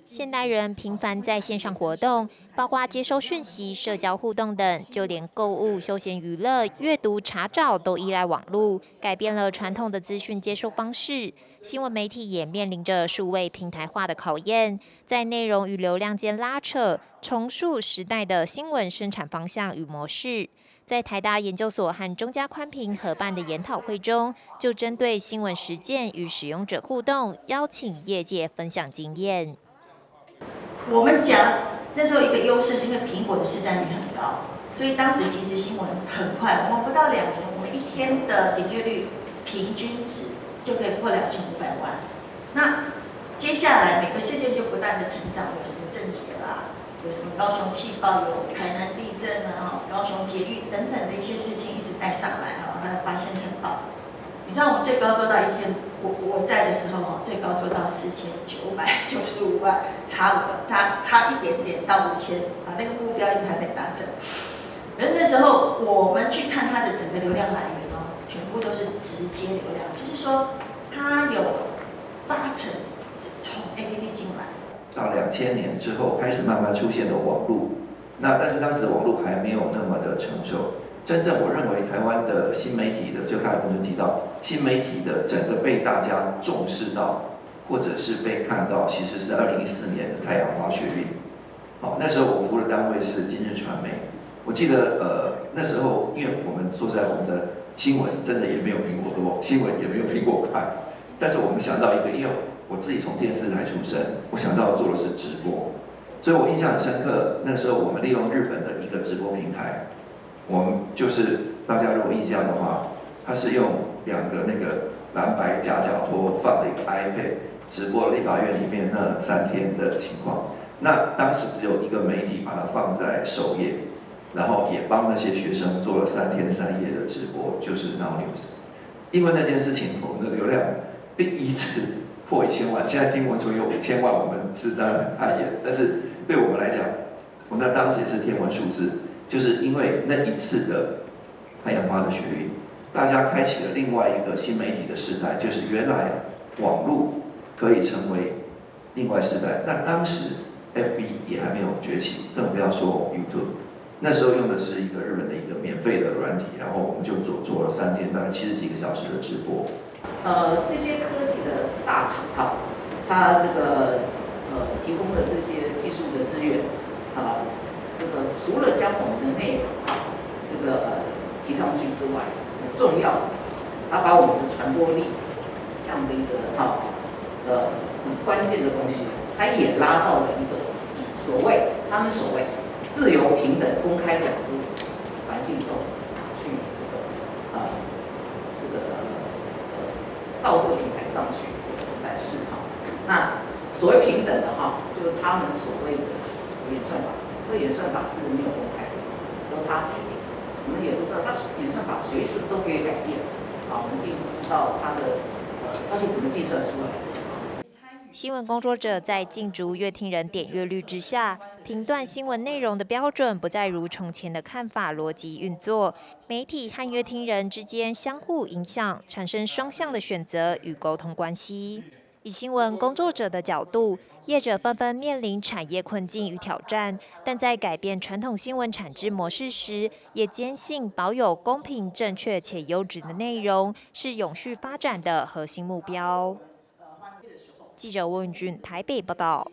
现代人频繁在线上活动，包括接收讯息、社交互动等，就连购物、休闲娱乐、阅读、查找都依赖网络，改变了传统的资讯接收方式。新闻媒体也面临着数位平台化的考验，在内容与流量间拉扯，重塑时代的新闻生产方向与模式。在台大研究所和中嘉宽频合办的研讨会中，就针对新闻实践与使用者互动，邀请业界分享经验。我们讲那时候一个优势是因为苹果的市占率很高，所以当时其实新闻很快，我们不到2年，我们一天的点阅率平均值就可以破2500万。那接下来每个事件就不断的成长，有什么症结啦，有什么高雄气爆，有台南地震啊，高雄捷运等等的一些事情一直带上来啊，还有八仙城堡。你知道我们最高做到一天，我在的时候最高做到4995万，差一点点到5000啊，那个目标一直还没达成。而那时候我们去看它的整个流量来源全部都是直接流量，就是说它有80%是从 APP 进来。到2000年之后，开始慢慢出现了网络，但是当时的网络还没有那么的成熟。真正我认为台湾的新媒体的，就刚才我们提到，新媒体的整个被大家重视到，或者是被看到，其实是2014年的太阳花学运。好，那时候我服的单位是今日传媒。我记得那时候，因为我们说实在，我们的新闻真的也没有苹果多，新闻也没有苹果快。但是我们想到一个，因为我自己从电视台出身，我想到做的是直播，所以我印象很深刻。那时候我们利用日本的一个直播平台。我们就是大家如果印象的话，它是用2个那个蓝白夹角托放了一个 iPad 直播立法院里面那3天的情况。那当时只有一个媒体把它放在首页，然后也帮那些学生做了3天3夜的直播，就是 Now News。因为那件事情，我们的流量第一次破1000万，现在听闻说有5000万，我们是当然很汗颜，但是对我们来讲，我们当时也是天文数字。就是因为那一次的太阳花的学运，大家开启了另外一个新媒体的时代，就是原来网络可以成为另外时代。那当时 FB 也还没有崛起，更不要说 YouTube。那时候用的是一个日本的一个免费的软体，然后我们就做了3天，大概70几个小时的直播。这些科技的大厂它这个提供的这些技术的资源这个除了将我们的内容这个提上去之外，很重要，它把我们的传播力这样的一个很关键的东西，它也拉到了一个他们所谓自由、平等、公开的环境中去到这个平台上去展示那所谓平等的就是他们所谓的演算法。这个演算法是没有公开的，由他决定。我们也不知道，他演算法随时都可以改变。我们并不知道它是怎么计算出来的。新闻工作者在竞逐阅听人点阅率之下，评断新闻内容的标准不再如从前的看法逻辑运作，媒体和阅听人之间相互影响，产生双向的选择与沟通关系。以新闻工作者的角度，业者纷纷面临产业困境与挑战，但在改变传统新闻产制模式时，也坚信保有公平、正确且优质的内容是永续发展的核心目标。记者温允俊台北报道。